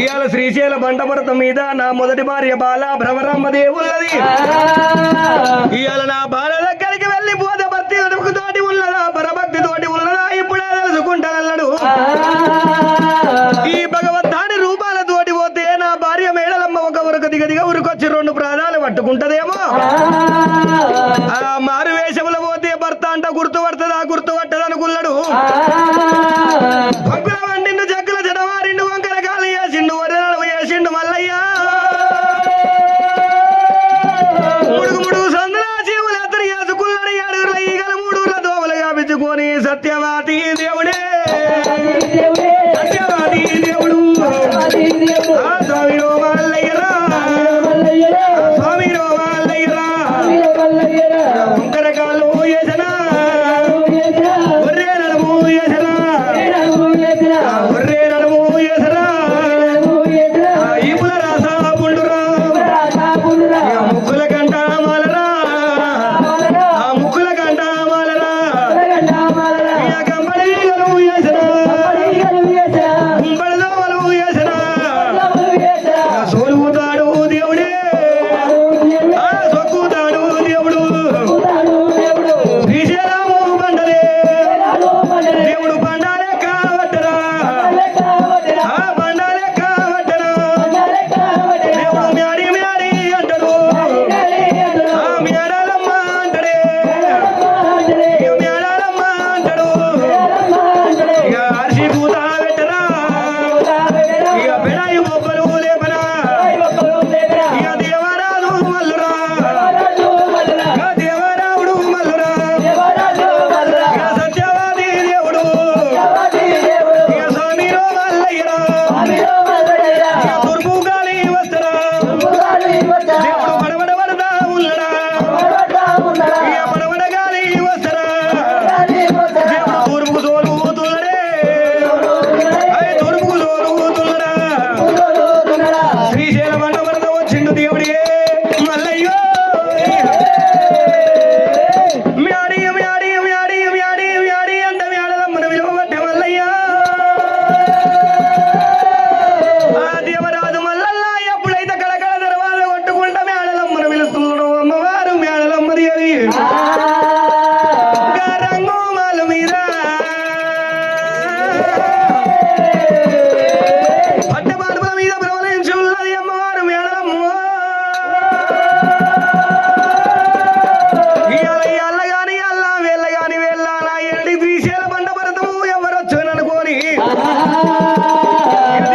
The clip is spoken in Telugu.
ఇవాళ శ్రీశైల బండపర్వతం మీద నా మొదటి భార్య బాల భ్రమరామ్మ దేవుళ్ళది. ఇవాళ నా బాల దగ్గరికి వెళ్ళిపోతే భక్తి తోటి ఉన్నదా పరభక్తి తోటి ఉన్నదా ఇప్పుడే తెలుసుకుంటానన్నాడు. ఈ భగవద్ధాని రూపాలతోటి పోతే నా భార్య మేడలమ్మ ఒక ఉరక దిగదిగా ఉరికొచ్చి 2 ప్రాణాలు పట్టుకుంటదేమో. ఆ మారు వేషములో పోతే భర్త అంట గుర్తుపడుతుందా గుర్తుపట్టదు అనుకున్నాడు. పంపిన వండిండు జగ్గుల జడవారిండు వంకర కాలు వేసిండు వరెనలు వేసిండు మల్లయ్యా. ముడుగు సందులా జీవులు ఎత్తరు వేసుకున్నాడు. 7 ఈగల 3 దోమలు వ్యాపించుకొని సత్యవాది దేవుడే సత్యవాది దేవుడు స్వామి మల్లయ్యరా స్వామి మల్లయ్యరా వంకర కాలు వేసనా ఒర్రే నడుము వేసనా ఒర్రే నడుము వేసరా ఈపుల రాసా పుండురా ముక్కుల గంట మాలరా ఆ ముక్కుల గంట మాలరా గంబడి గలువు వేసనా గుంబడిదోవలు వేసనా సోలుతాడు దేవుడే సొక్కుతాడు దేవుడు శ్రీశైలము బండలే దేవుడు బండాలే కావట్టరా